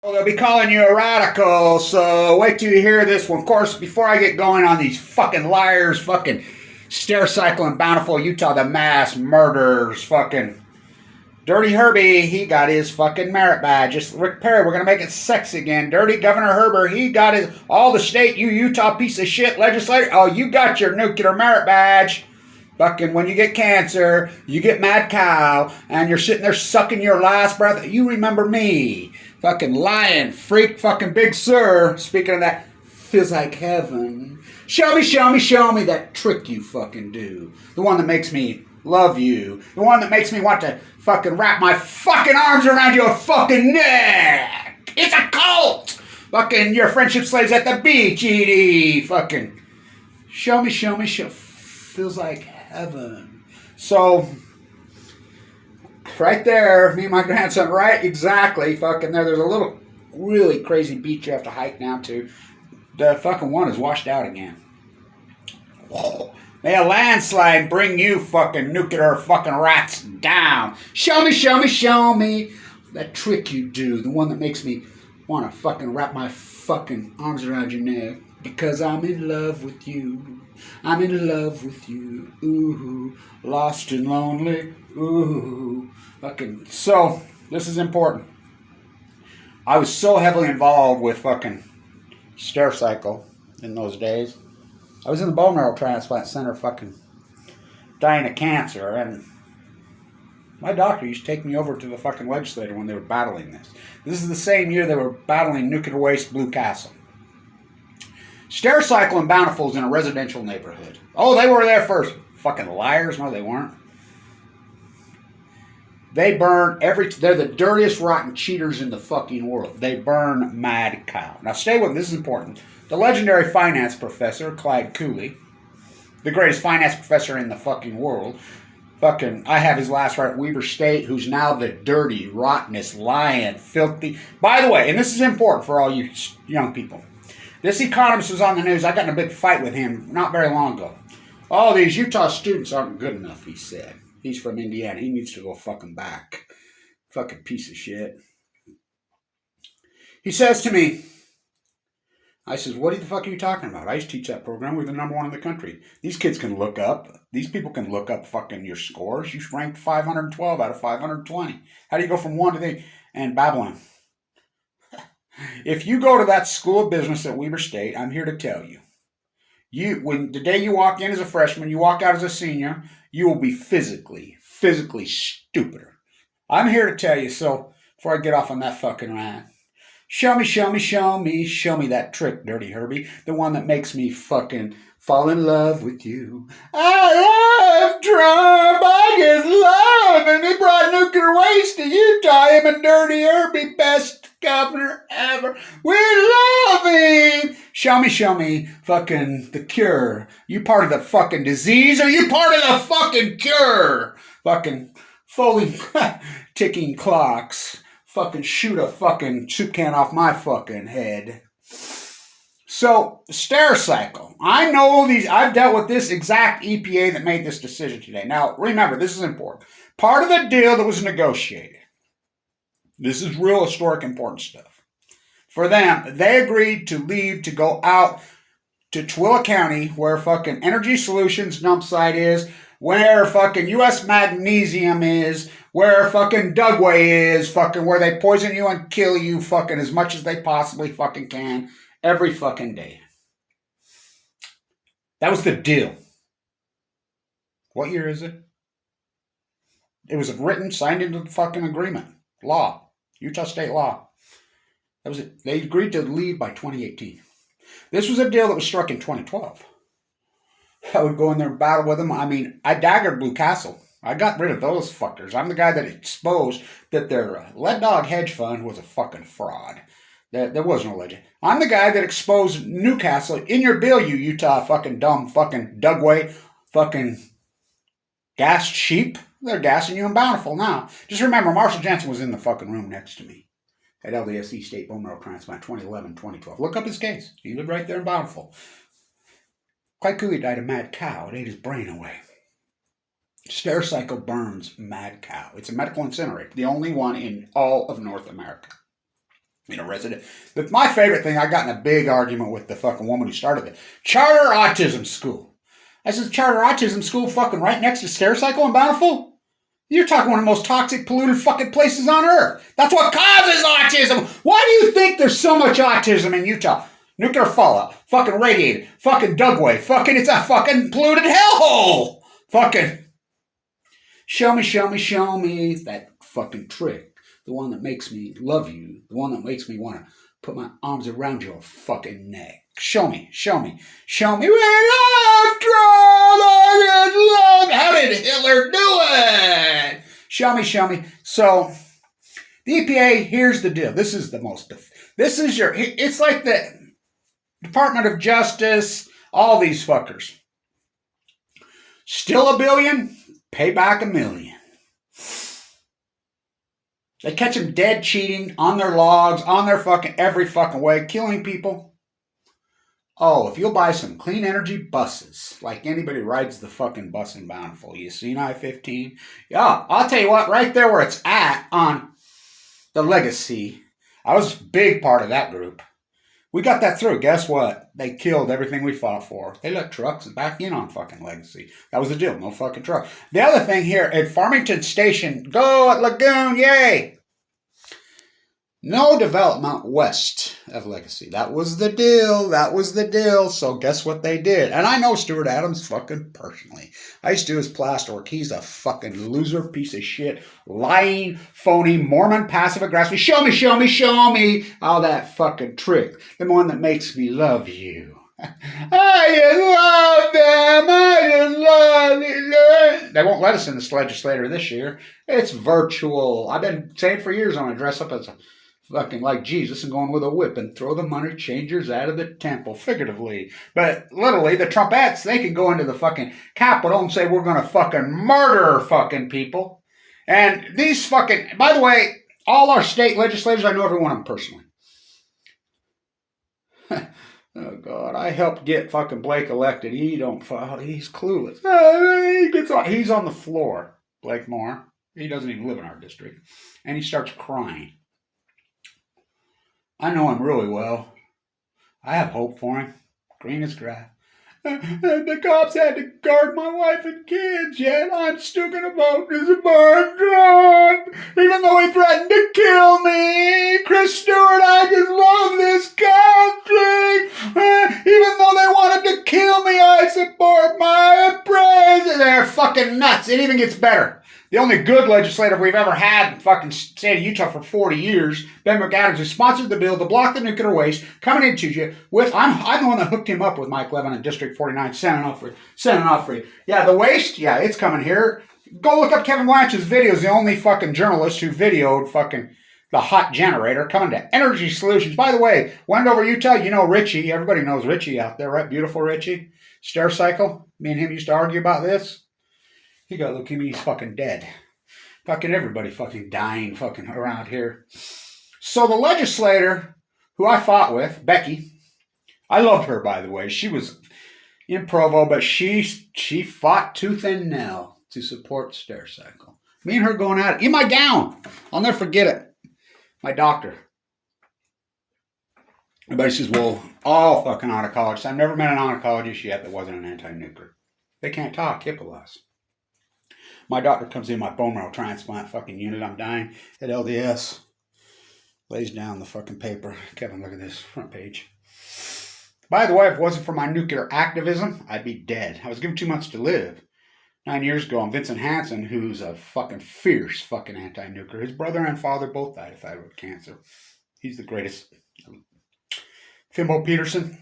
Well, they'll be calling you a radical, so wait till you hear this one. Of course, before I get going on these fucking liars, fucking Stericycle in Bountiful, Utah, the mass murders, fucking Dirty Herbie, he got his fucking merit badge. Just Rick Perry, we're gonna make it sexy again. Dirty Governor Herbert, he got his, all the state, you Utah piece of shit legislator, oh, you got your nuclear merit badge. Fucking when you get cancer, you get mad cow, and you're sitting there sucking your last breath. You remember me. Fucking lying, freak, fucking big sir. Speaking of that, feels like heaven. Show me, show me, show me that trick you fucking do. The one that makes me love you. The one that makes me want to fucking wrap my fucking arms around your fucking neck. It's a cult. Fucking your friendship slaves at the beach, Edie. Fucking show me, show me, show. Feels like heaven. So, right there, me and my grandson, right exactly, fucking there. There's a little really crazy beach you have to hike down to. The fucking one is washed out again. Whoa. May a landslide bring you fucking nuclear fucking rats down. Show me, show me, show me that trick you do. The one that makes me want to fucking wrap my fucking arms around your neck. Because I'm in love with you. I'm in love with you. Ooh, lost and lonely. Ooh, fucking. So, this is important. I was so heavily involved with fucking Stericycle in those days. I was in the bone marrow transplant center fucking dying of cancer, and my doctor used to take me over to the fucking legislature when they were battling this. This is the same year they were battling nuclear waste Blue Castle. Stericycle and Bountiful's in a residential neighborhood. Oh, they were there first. Fucking liars. No, they weren't. They burn they're the dirtiest rotten cheaters in the fucking world. They burn mad cow. Now stay with me, this is important. The legendary finance professor, Clyde Cooley, the greatest finance professor in the fucking world, fucking, I have his last right, Weber State, who's now the dirty, rottenest, lying, filthy. By the way, and this is important for all you young people. This economist was on the news. I got in a big fight with him not very long ago. Oh, these Utah students aren't good enough, he said. He's from Indiana. He needs to go fucking back. Fucking piece of shit. He says to me, I says, what the fuck are you talking about? I used to teach that program. We're the number one in the country. These kids can look up. These people can look up fucking your scores. You ranked 512 out of 520. How do you go from 1 to the... And Babylon. If you go to that school of business at Weber State, I'm here to tell you, when the day you walk in as a freshman, you walk out as a senior, you will be physically stupider. I'm here to tell you, so before I get off on that fucking rant, show me, show me, show me, show me that trick, Dirty Herbie, the one that makes me fucking fall in love with you. I love Trump, I just love him. He brought nuclear waste to Utah, him and Dirty Herbie, best governor ever. We love him. Show me, fucking the cure. You part of the fucking disease or you part of the fucking cure? Fucking Foley ticking clocks. Fucking shoot a fucking soup can off my fucking head. So, Stericycle. I know these, I've dealt with this exact EPA that made this decision today. Now, remember, this is important. Part of the deal that was negotiated. This is real historic important stuff. For them, they agreed to leave to go out to Tooele County, where fucking Energy Solutions dump site is, where fucking U.S. Magnesium is, where fucking Dugway is, fucking where they poison you and kill you fucking as much as they possibly fucking can every fucking day. That was the deal. What year is it? It was written, signed into the fucking agreement. Law. Utah state law. That was it. They agreed to leave by 2018. This was a deal that was struck in 2012. I would go in there and battle with them. I mean, I daggered Blue Castle. I got rid of those fuckers. I'm the guy that exposed that their lead dog hedge fund was a fucking fraud. There was no legend. I'm the guy that exposed Newcastle in your bill, you Utah fucking dumb fucking Dugway fucking gassed sheep. They're gassing you in Bountiful now. Just remember, Marshall Jensen was in the fucking room next to me at LDSE State Bone Marrow Transplant 2011, 2012. Look up his case. He lived right there in Bountiful. Clyde Cooley died of mad cow. It ate his brain away. Stericycle burns mad cow. It's a medical incinerator, the only one in all of North America. Resident. But my favorite thing, I got in a big argument with the fucking woman who started it. Charter autism school. I said, charter autism school fucking right next to Stericycle and Bountiful? You're talking one of the most toxic, polluted fucking places on earth. That's what causes autism. Why do you think there's so much autism in Utah? Nuclear fallout. Fucking radiated. Fucking dugway. Fucking, it's a fucking polluted hellhole. Fucking. Show me that fucking trick. The one that makes me love you. The one that makes me want to put my arms around your fucking neck. Show me where love draws. How did Hitler do it? Show me. So, the EPA, here's the deal. This is it's like the Department of Justice, all these fuckers. Still $1 billion, pay back $1 million. They catch them dead cheating on their logs, on their fucking every fucking way, killing people. Oh, if you'll buy some clean energy buses, like anybody rides the fucking bus in Bountiful, you seen I-15? Yeah, I'll tell you what, right there where it's at on the Legacy, I was a big part of that group. We got that through. Guess what? They killed everything we fought for. They let trucks back in on fucking Legacy. That was the deal. No fucking truck. The other thing here at Farmington Station, go at Lagoon, yay! No development west of Legacy. That was the deal. So guess what they did? And I know Stuart Adams fucking personally. I used to do his plasterwork. He's a fucking loser, piece of shit, lying, phony, Mormon, passive-aggressive. Show me. All that fucking trick. The one that makes me love you. I just love them. They won't let us in this legislature this year. It's virtual. I've been saying for years I'm going to dress up as a fucking like Jesus and going with a whip and throw the money changers out of the temple, figuratively. But literally, the Trumpettes, they can go into the fucking Capitol and say, we're going to fucking murder fucking people. And these fucking, by the way, all our state legislators, I know every one of them personally. Oh, God, I helped get fucking Blake elected. He's clueless. He's on the floor, Blake Moore. He doesn't even live in our district. And he starts crying. I know him really well. I have hope for him. Green as grass. The cops had to guard my wife and kids, yet I'm still going to vote as a bar drunk, even though he threatened to kill me. Chris Stewart, I just love this country. Even though they wanted to kill me, I support my president. They're fucking nuts. It even gets better. The only good legislator we've ever had in fucking state of Utah for 40 years, Ben McAdams, who sponsored the bill to block the nuclear waste coming into you with, I'm the one that hooked him up with Mike Levin in District 49, sending off for you. Yeah, the waste, yeah, it's coming here. Go look up Kevin Blanch's videos, the only fucking journalist who videoed fucking the hot generator coming to Energy Solutions. By the way, went over Utah, you know Richie, everybody knows Richie out there, right? Beautiful Richie. Stericycle, me and him used to argue about this. He got leukemia, he's fucking dead. Fucking everybody fucking dying fucking around here. So the legislator who I fought with, Becky, I loved her, by the way. She was in Provo, but she fought tooth and nail to support Stericycle. Me and her going at it. In my gown. I'll never forget it. My doctor. Everybody says, well, all fucking oncologists. I've never met an oncologist yet that wasn't an anti-nuclear. They can't talk, HIPAA laws. My doctor comes in my bone marrow transplant fucking unit. I'm dying at LDS. Lays down the fucking paper. Kevin, look at this front page. By the way, if it wasn't for my nuclear activism, I'd be dead. I was given 2 months to live. 9 years ago, I'm Vincent Hansen, who's a fucking fierce fucking anti-nuclear. His brother and father both died of thyroid cancer. He's the greatest. Fimbo Peterson,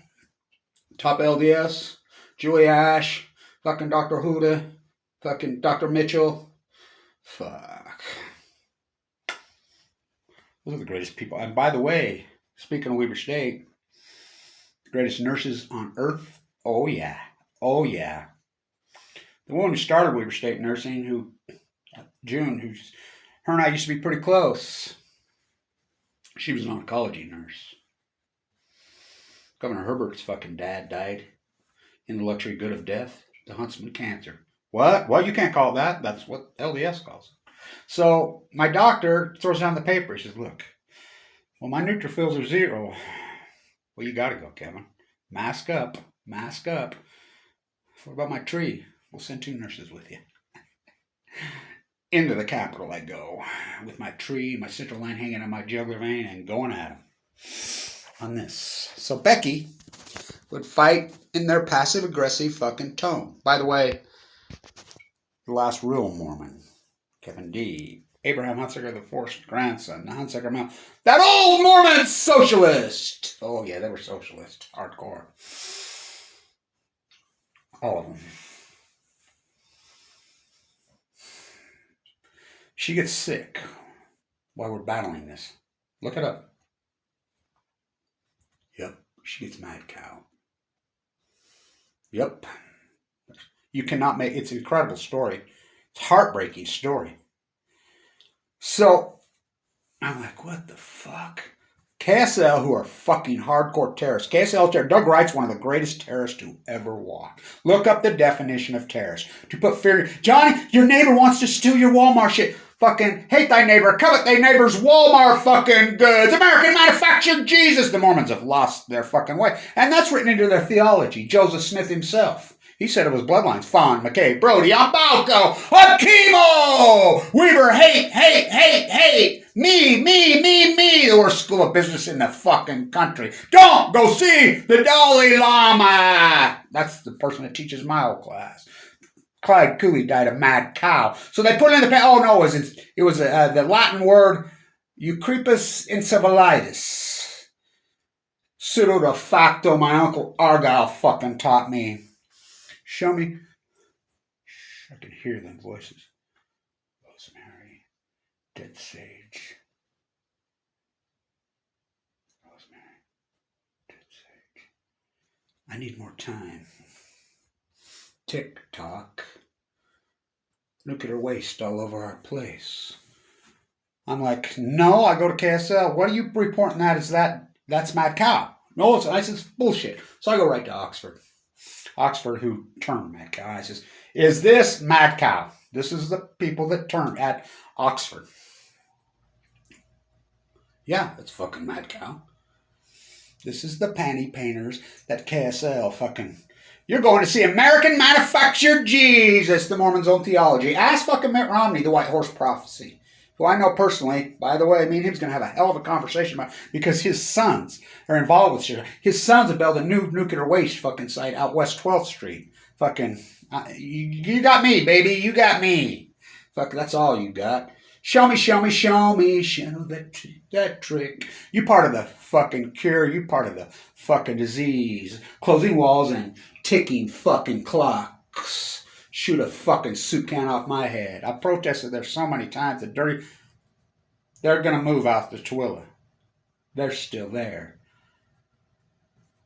top LDS. Julie Ash, fucking Dr. Huda. Fucking Dr. Mitchell. Fuck. Those are the greatest people. And by the way, speaking of Weber State, the greatest nurses on earth. Oh, yeah. Oh, yeah. The woman who started Weber State Nursing, June, her and I used to be pretty close. She was an oncology nurse. Governor Herbert's fucking dad died in the luxury good of death, the Huntsman cancer. What? Well, you can't call it that. That's what LDS calls it. So my doctor throws down the paper. He says, look, Well, my neutrophils are 0. Well, you gotta go, Kevin. Mask up. Mask up. What about my tree? We'll send 2 nurses with you. Into the Capitol I go, with my tree, my central line hanging on my jugular vein, and going at them on this. So Becky would fight in their passive-aggressive fucking tone. By the way, the last real Mormon, Kevin D., Abraham Hunsaker, the fourth grandson, the Hunsaker Mount, that old Mormon socialist. Oh yeah, they were socialist, hardcore. All of them. She gets sick while we're battling this. Look it up. Yep, she gets mad cow. Yep. You cannot make, it's an incredible story. It's a heartbreaking story. So, I'm like, what the fuck? KSL, who are fucking hardcore terrorists. KSL terror. Doug Wright's one of the greatest terrorists to ever walk. Look up the definition of terrorist. To put fear. Johnny, your neighbor wants to steal your Walmart shit. Fucking hate thy neighbor, covet thy neighbor's Walmart fucking goods. American manufactured Jesus. The Mormons have lost their fucking way. And that's written into their theology. Joseph Smith himself. He said it was bloodlines. Fawn, McKay, Brody, Balco, Akimo, Weaver, hate. Me. The worst school of business in the fucking country. Don't go see the Dalai Lama. That's the person that teaches my old class. Clyde Cooley died of mad cow. So they put in the... Oh, no, it was the Latin word Eucrepus incivilitis. Pseudo de facto, my Uncle Argyle fucking taught me. Show me. I can hear them voices. Rosemary, dead sage. Rosemary, dead sage. I need more time. Tick-tock. Nuclear waste all over our place. I'm like, no, I go to KSL. What are you reporting that as that's mad cow? No, I says, bullshit. So I go right to Oxford. Oxford, who termed mad cow. I says, is this mad cow? This is the people that termed at Oxford. Yeah, it's fucking mad cow. This is the panty painters that KSL fucking... You're going to see American manufactured Jesus, the Mormons' own theology. Ask fucking Mitt Romney, the White Horse Prophecy, who I know personally. By the way, me and him's going to have a hell of a conversation about, because his sons are involved with shit. His sons have built a new nuclear waste fucking site out West 12th Street. Fucking, you got me, baby. You got me. Fuck, that's all you got. Show me that trick. You part of the fucking cure. You part of the fucking disease. Closing walls and ticking fucking clocks. Shoot a fucking soup can off my head. I protested there so many times. They're going to move out to Tooele. They're still there.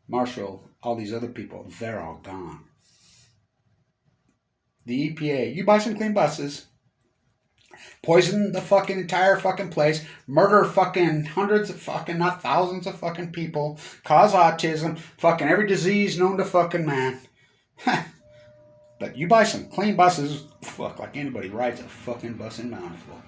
Marshall, all these other people, they're all gone. The EPA, you buy some clean buses. Poison the fucking entire fucking place. Murder fucking hundreds of fucking, not thousands of fucking people. Cause autism. Fucking every disease known to fucking man. But you buy some clean buses. Fuck, like anybody rides a fucking bus in Bountiful.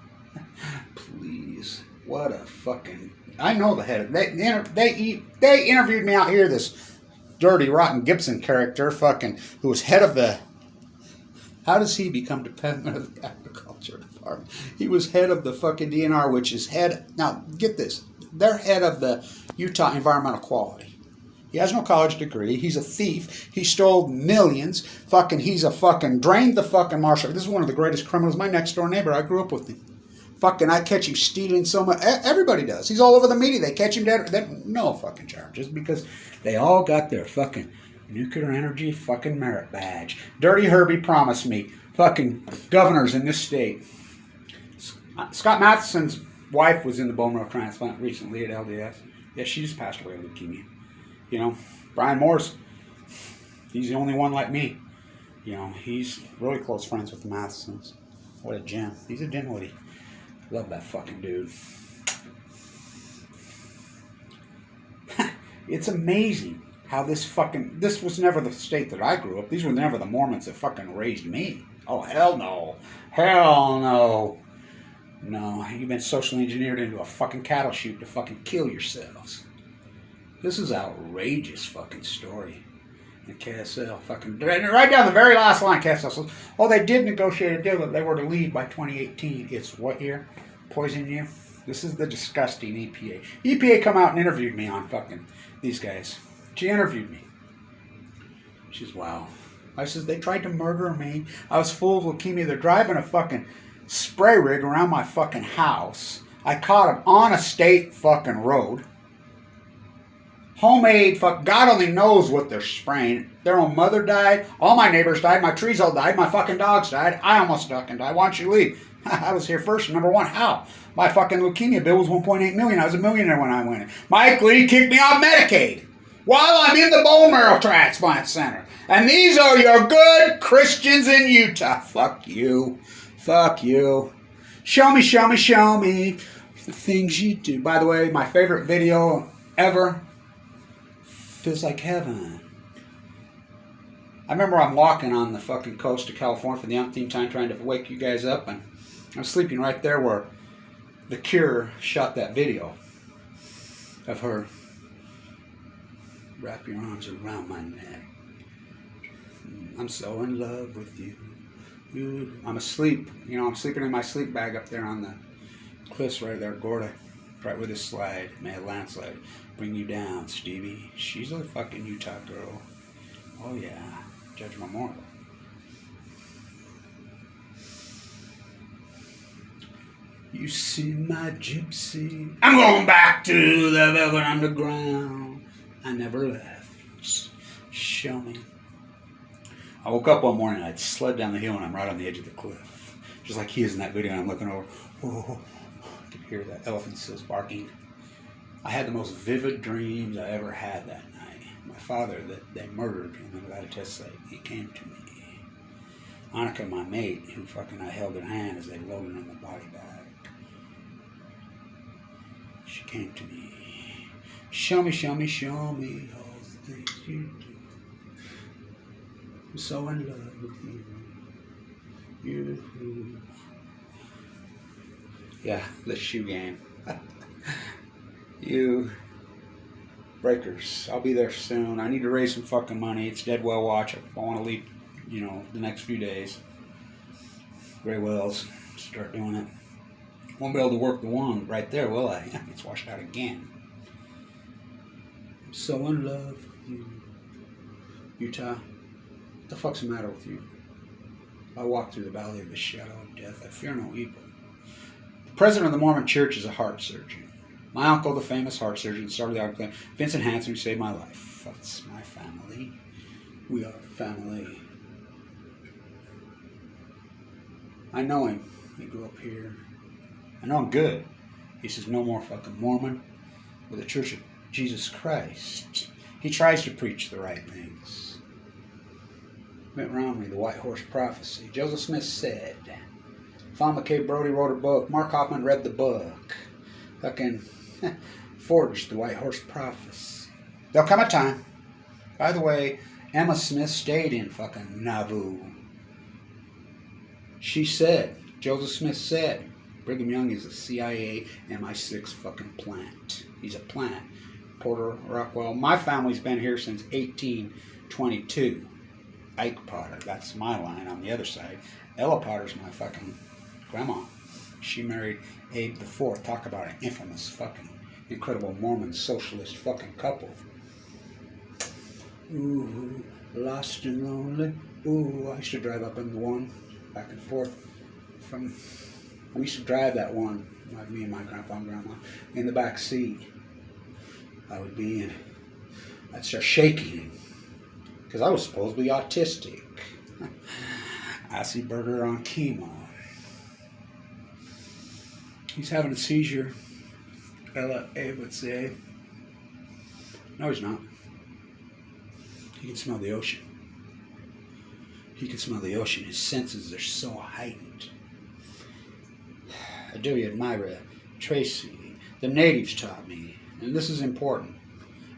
Please. What a fucking... I know the head of... They interviewed me out here, this dirty, rotten Gibson character, fucking, who was head of the... How does he become dependent of the agriculture department? He was head of the fucking DNR, which is head... Now, get this. They're head of the Utah Environmental Quality. He has no college degree. He's a thief. He stole millions. Fucking, he's a fucking... Drained the fucking marshal. This is one of the greatest criminals. My next door neighbor, I grew up with him. Fucking, I catch him stealing so much. Everybody does. He's all over the media. They catch him dead. No fucking charges, because they all got their fucking... nuclear energy fucking merit badge. Dirty Herbie promised me fucking governors in this state. Scott Matheson's wife was in the bone marrow transplant recently at LDS. Yeah, she just passed away of leukemia. You know, Brian Morse, he's the only one like me. You know, he's really close friends with the Mathesons. What a gem. He's a Dinwiddie. Love that fucking dude. It's amazing how this was never the state that I grew up. These were never the Mormons that fucking raised me. Oh, hell no. Hell no. No, you've been socially engineered into a fucking cattle chute to fucking kill yourselves. This is an outrageous fucking story. And KSL fucking, right down the very last line, KSL says, oh, they did negotiate a deal that they were to leave by 2018. It's what year? Poison you? This is the disgusting EPA. EPA come out and interviewed me on fucking these guys. She interviewed me. She says, wow. I says, they tried to murder me. I was full of leukemia. They're driving a fucking spray rig around my fucking house. I caught them on a state fucking road. Homemade, God only knows what they're spraying. Their own mother died. All my neighbors died. My trees all died. My fucking dogs died. I almost fucking died. Why don't you leave? I was here first. Number one, how? My fucking leukemia bill was $1.8 million. I was a millionaire when I went in. Mike Lee kicked me off Medicaid while I'm in the bone marrow transplant center. And these are your good Christians in Utah. Fuck you. Fuck you. Show me the things you do. By the way, my favorite video ever. Feels like heaven. I remember I'm walking on the fucking coast of California for the umpteenth time trying to wake you guys up, and I'm sleeping right there where The Cure shot that video of her. Wrap your arms around my neck. I'm so in love with you. I'm asleep. You know, I'm sleeping in my sleep bag up there on the cliffs right there, Gorda. Right with a slide. May a landslide bring you down, Stevie. She's a fucking Utah girl. Oh yeah. Judge Memorial. You see my gypsy. I'm going back to the velvet underground. I never left. Show me. I woke up one morning, I'd slid down the hill, and I'm right on the edge of the cliff. Just like he is in that video, and I'm looking over. Oh, I could hear the elephant seals barking. I had the most vivid dreams I ever had that night. My father, that they murdered in the Nevada test site, he came to me. Annika, my mate, who fucking I held her hand as they loaded in the body bag. She came to me. Show me all the things you do. I'm so in love with you. Yeah, the shoe game. You breakers. I'll be there soon. I need to raise some fucking money. It's dead well watch. I want to leave, you know, the next few days. Gray wells. Start doing it. Won't be able to work the one right there, will I? It's washed out again. I'm so in love with you. Utah. What the fuck's the matter with you? I walk through the valley of the shadow of death. I fear no evil. The president of the Mormon Church is a heart surgeon. My uncle, the famous heart surgeon, started the argument. Vincent Hanson, who saved my life. That's my family. We are family. I know him. He grew up here. I know him good. He says, no more fucking Mormon with the Church of Jesus Christ. He tries to preach the right things. Mitt Romney, the White Horse Prophecy. Joseph Smith said. Fawn McCabe Brody wrote a book. Mark Hoffman read the book. Fucking forged the White Horse Prophecy. There'll come a time. By the way, Emma Smith stayed in fucking Nauvoo. She said, Joseph Smith said, Brigham Young is a CIA MI6 fucking plant. He's a plant. Porter Rockwell. My family's been here since 1822. Ike Potter, that's my line on the other side. Ella Potter's my fucking grandma. She married Abe the Fourth. Talk about an infamous fucking incredible Mormon socialist fucking couple. Ooh, lost and lonely. Ooh, I used to drive up in the one, back and forth from. We used to drive that one, me and my grandpa and grandma, in the back seat. I would be in. I'd start shaking because I was supposed to be autistic. Acid burger on chemo. He's having a seizure. Abe would say. No, he's not. He can smell the ocean. He can smell the ocean. His senses are so heightened. I do admire Tracy. The natives taught me, and this is important.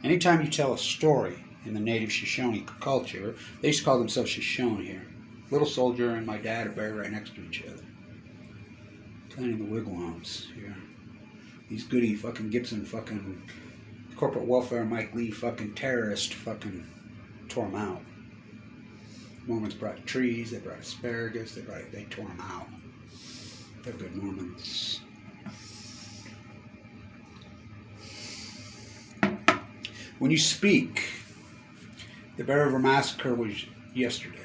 Anytime you tell a story in the native Shoshone culture, they used to call themselves Shoshone here. Little Soldier and my dad are buried right next to each other. Planning the wigwams here. These goody fucking Gibson fucking corporate welfare Mike Lee fucking terrorist fucking tore them out. Mormons brought trees, they brought asparagus, they tore them out. They're good Mormons. When you speak, the Bear River Massacre was yesterday.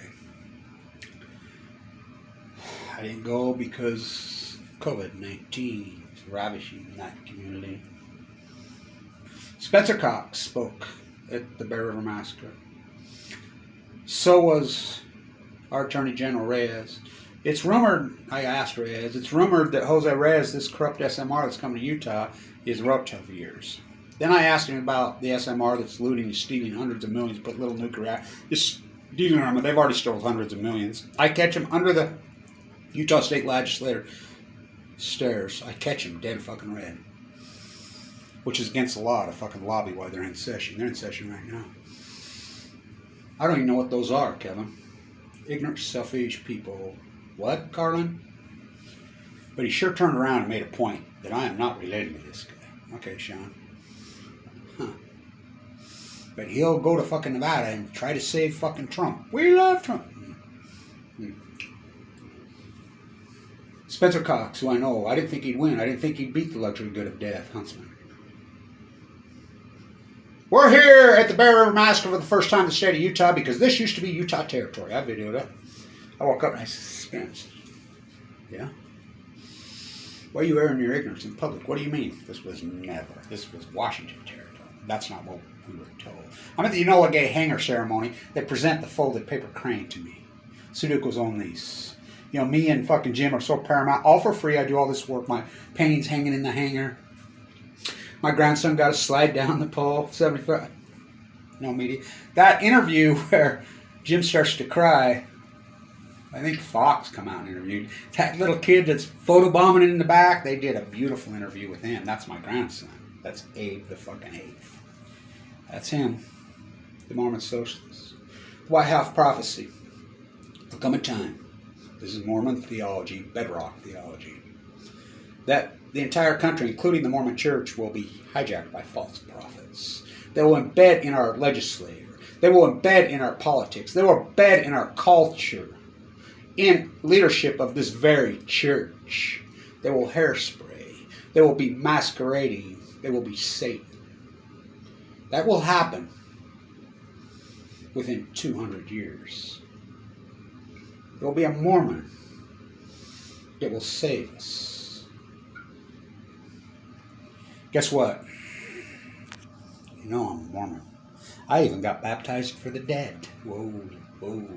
I didn't go because COVID-19 is ravishing that community. Spencer Cox spoke at the Bear River Massacre. So was our Attorney General Reyes. It's rumored, I asked Reyes, it's rumored that Jose Reyes, this corrupt SMR that's coming to Utah, is roughed over years. Then I asked him about the SMR that's looting and stealing hundreds of millions, put little nuclear, just stealing them. They've already stolen hundreds of millions. I catch him under the Utah State Legislature stairs. I catch him dead fucking red. Which is against the law to fucking lobby while they're in session. They're in session right now. I don't even know what those are, Kevin. Ignorant, selfish people. What, Carlin? But he sure turned around and made a point that I am not related to this guy. Okay, Sean. Huh. But he'll go to fucking Nevada and try to save fucking Trump. We love Trump. Spencer Cox, who I know, I didn't think he'd win. I didn't think he'd beat the luxury good of death, Huntsman. We're here at the Bear River Massacre for the first time in the state of Utah because this used to be Utah territory. I videoed it. I woke up and I said, yeah? Why are you airing your ignorance in public? What do you mean? This was never. This was Washington territory. That's not what we were told. I'm at the Enola Gay hanger ceremony. They present the folded paper crane to me. Sudoku's own these. You know, me and fucking Jim are so paramount. All for free. I do all this work. My paintings hanging in the hanger. My grandson got to slide down the pole. 75. No media. That interview where Jim starts to cry. I think Fox come out and interviewed. That little kid that's photobombing in the back. They did a beautiful interview with him. That's my grandson. That's Abe the fucking eighth. That's him. The Mormon socialist. The White House prophecy. There'll come a time. This is Mormon theology, bedrock theology. That the entire country, including the Mormon Church, will be hijacked by false prophets. They will embed in our legislature. They will embed in our politics. They will embed in our culture. In leadership of this very church. They will hairspray. They will be masquerading. They will be Satan. That will happen within 200 years. There will be a Mormon that will save us. Guess what? You know I'm a Mormon. I even got baptized for the dead. Whoa, whoa.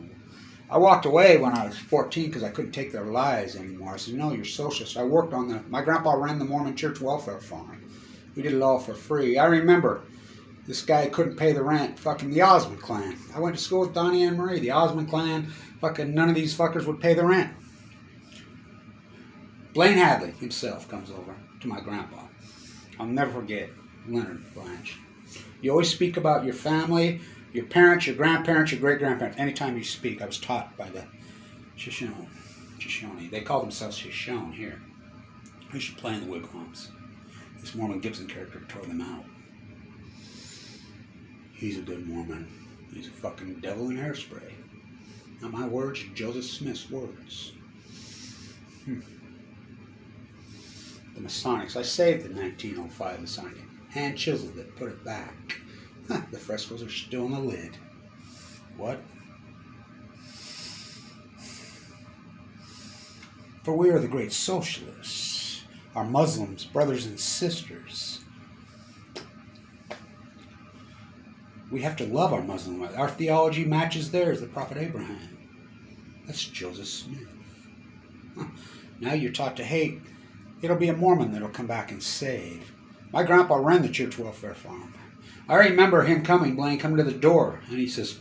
I walked away when I was 14 because I couldn't take their lies anymore. I said, no, you're socialist. I worked on my grandpa ran the Mormon Church Welfare Fund. We did it all for free. I remember this guy couldn't pay the rent. Fucking the Osmond clan. I went to school with Donnie and Marie. The Osmond clan, fucking none of these fuckers would pay the rent. Blaine Hadley himself comes over to my grandpa. I'll never forget Leonard Blanche. You always speak about your family, your parents, your grandparents, your great-grandparents. Anytime you speak, I was taught by the Shoshone. They call themselves Shoshone here. We should play in the wigwams. This Mormon Gibson character tore them out. He's a good Mormon. He's a fucking devil in hairspray. Not my words, Joseph Smith's words. The Masonics. I saved the 1905 Masonic. Hand chiseled it, put it back. The frescoes are still in the lid. What? For we are the great socialists. Our Muslims, brothers and sisters. We have to love our Muslim. Our theology matches theirs, the Prophet Abraham. That's Joseph Smith. Now you're taught to hate. It'll be a Mormon that'll come back and save. My grandpa ran the church welfare farm. I remember him Blaine coming to the door, and he says,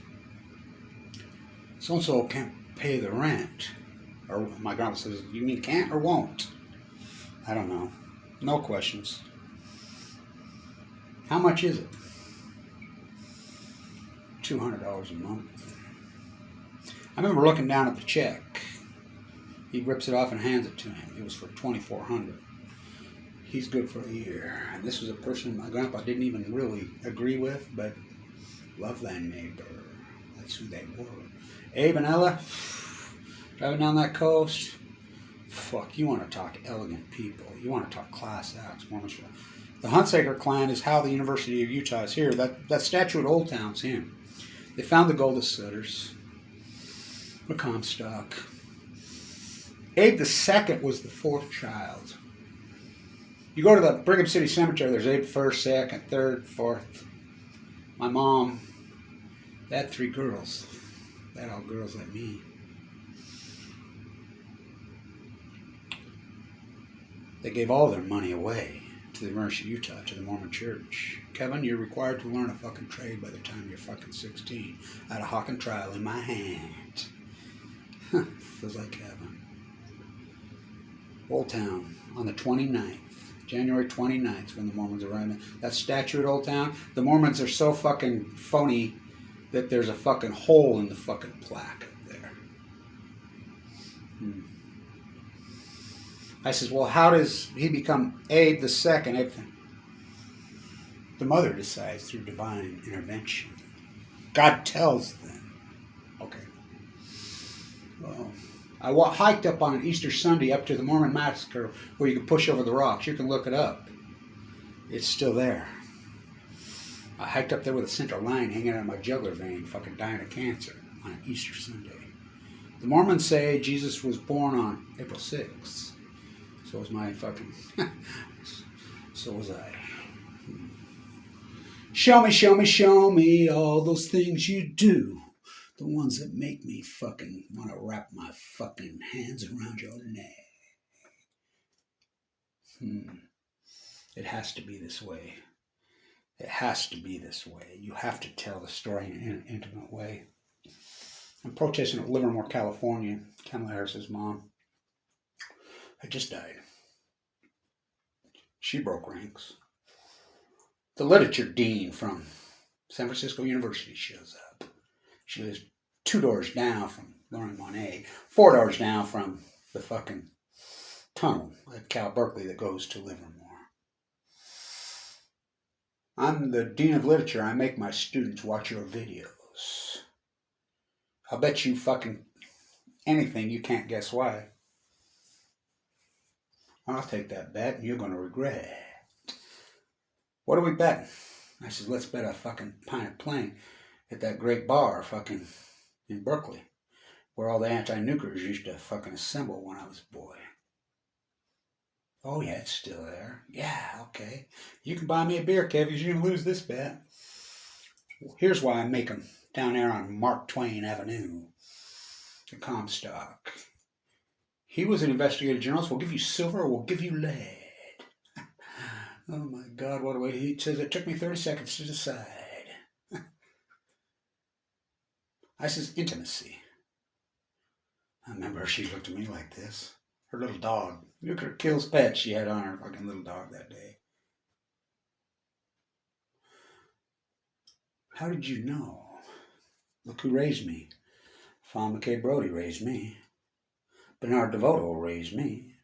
so-and-so can't pay the rent. Or my grandpa says, you mean can't or won't? I don't know. No questions. How much is it? $200 a month. I remember looking down at the check. He rips it off and hands it to him. It was for $2,400. He's good for a year. And this was a person my grandpa didn't even really agree with, but love thy neighbor. That's who they were. Abe and Ella, driving down that coast. Fuck, you want to talk elegant people. You want to talk class acts. The Hunsaker clan is how the University of Utah is here. That statue at Old Town's him. They found the gold of Sutters. The Comstock. Abe II was the fourth child. You go to the Brigham City Cemetery, there's Abe first, second, third, fourth. My mom, they had 3 girls. They had all girls like me. They gave all their money away to the University of Utah, to the Mormon Church. Kevin, you're required to learn a fucking trade by the time you're fucking 16. I had a hawk and trowel in my hand. Feels like heaven. Old Town on the 29th. January 29th when the Mormons arrived. That statue at Old Town, the Mormons are so fucking phony that there's a fucking hole in the fucking plaque up there. I says, well, how does he become Abe the second? The mother decides through divine intervention. God tells them. Okay. Well, I hiked up on an Easter Sunday up to the Mormon Massacre where you can push over the rocks. You can look it up. It's still there. I hiked up there with a central line hanging out of my jugular vein, fucking dying of cancer on an Easter Sunday. The Mormons say Jesus was born on April 6th. So was my fucking... so was I. Show me, show me, show me all those things you do. The ones that make me fucking want to wrap my fucking hands around your neck. It has to be this way. It has to be this way. You have to tell the story in an intimate way. I'm protesting at Livermore, California. Kamala Harris's mom had just died. She broke ranks. The literature dean from San Francisco University shows up. She lives 2 doors down from Lauren Monet, 4 doors down from the fucking tunnel at Cal Berkeley that goes to Livermore. I'm the dean of literature. I make my students watch your videos. I'll bet you fucking anything you can't guess why. I'll take that bet and you're going to regret it. What are we betting? I said, let's bet a fucking pint of plain at that great bar fucking in Berkeley where all the anti-nuclears used to fucking assemble when I was a boy. Oh yeah, it's still there. Yeah, okay. You can buy me a beer, Kev, because you're going to lose this bet. Here's why I make them down there on Mark Twain Avenue, the Comstock. He was an investigative journalist. We'll give you silver or we'll give you lead. Oh my God, what a way. He says, it took me 30 seconds to decide. I says, intimacy. I remember she looked at me like this. Her little dog. Look at her kills pet she had on her fucking little dog that day. How did you know? Look who raised me. Fawn McKay Brody raised me. Bernard DeVoto raised me.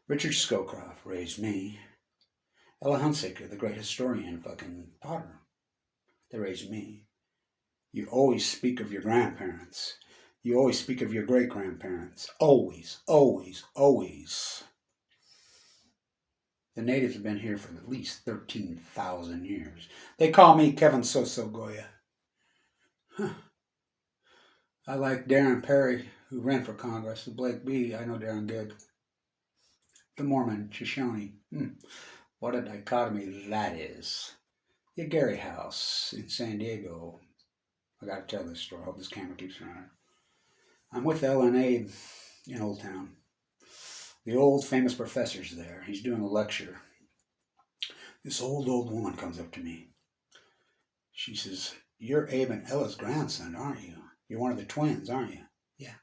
Richard Scowcroft raised me. Ella Hunsaker, the great historian, fucking Potter. They raised me. You always speak of your grandparents. You always speak of your great-grandparents. Always, always, always. The natives have been here for at least 13,000 years. They call me Kevin Soso Goya. Huh. I like Darren Perry, who ran for Congress. The Blake B., I know Darren good. The Mormon, Shoshone. What a dichotomy that is. The Gary House in San Diego. I gotta tell this story. I hope this camera keeps running. I'm with Ella and Abe in Old Town. The old famous professor's there. He's doing a lecture. This old woman comes up to me. She says, you're Abe and Ella's grandson, aren't you? You're one of the twins, aren't you? Yeah.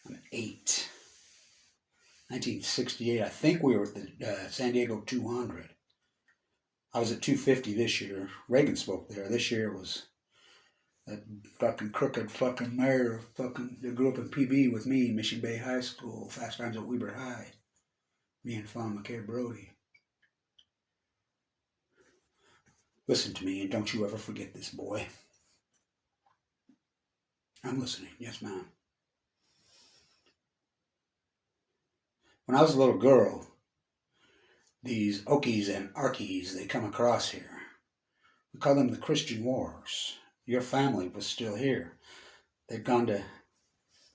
I'm 8. 1968. I think we were at the San Diego 200. I was at 250 this year. Reagan spoke there. This year it was That fucking crooked fucking mayor fucking that grew up in PB with me, Mission Bay High School, Fast Times at Weber High. Me and Fawn McKay Brody. Listen to me and don't you ever forget this, boy. I'm listening. Yes, ma'am. When I was a little girl, these Okies and Arkies, they come across here. We call them the Christian Wars. Your family was still here. They've gone to...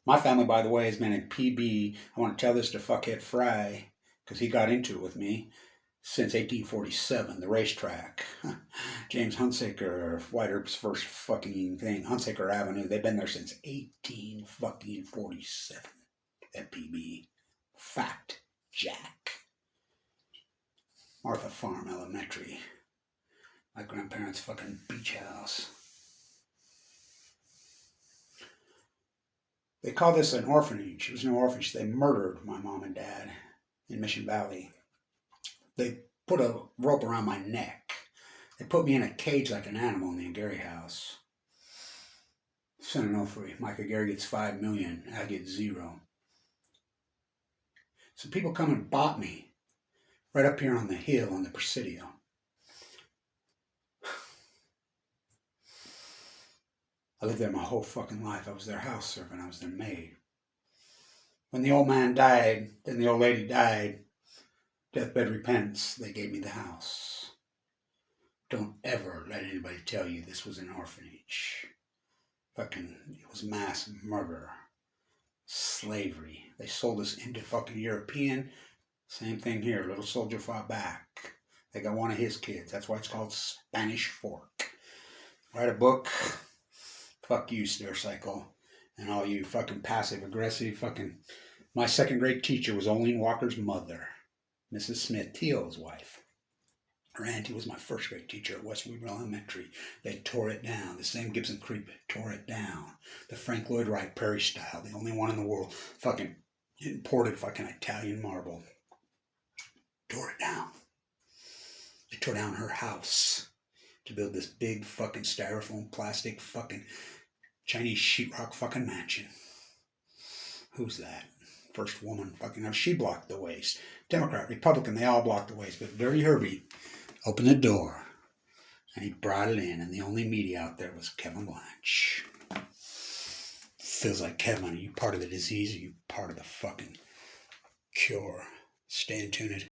My family, by the way, has been in PB. I want to tell this to fuckhead Fry, because he got into it with me, since 1847, the racetrack. James Hunsaker, White Earp's first fucking thing, Hunsaker Avenue. They've been there since 1847 at PB. Fact, Jack. Martha Farm Elementary. My grandparents' fucking beach house. They call this an orphanage. It was no orphanage. They murdered my mom and dad in Mission Valley. They put a rope around my neck. They put me in a cage like an animal in the Gary house. Send an free. Micah Gary gets $5 million. I get 0. So people come and bought me right up here on the hill on the Presidio. I lived there my whole fucking life. I was their house servant. I was their maid. When the old man died, then the old lady died, deathbed repentance, they gave me the house. Don't ever let anybody tell you this was an orphanage. Fucking, it was mass murder. Slavery. They sold us into fucking European. Same thing here. Little soldier fought back. They got one of his kids. That's why it's called Spanish Fork. Write a book. Fuck you, Stericycle. And all you fucking passive aggressive fucking... My second grade teacher was Olene Walker's mother. Mrs. Smith, Teal's wife. Her auntie was my first grade teacher at West Weber Elementary. They tore it down. The same Gibson Creek tore it down. The Frank Lloyd Wright Prairie style. The only one in the world. Fucking imported fucking Italian marble. Tore it down. They tore down her house to build this big fucking styrofoam plastic fucking Chinese sheetrock fucking mansion. Who's that? First woman fucking... She blocked the ways. Democrat, Republican, they all blocked the ways. But Dirty Herbie opened the door. And he brought it in. And the only media out there was Kevin Blanch. Feels like, Kevin, are you part of the disease? Or are you part of the fucking cure? Stay in tune.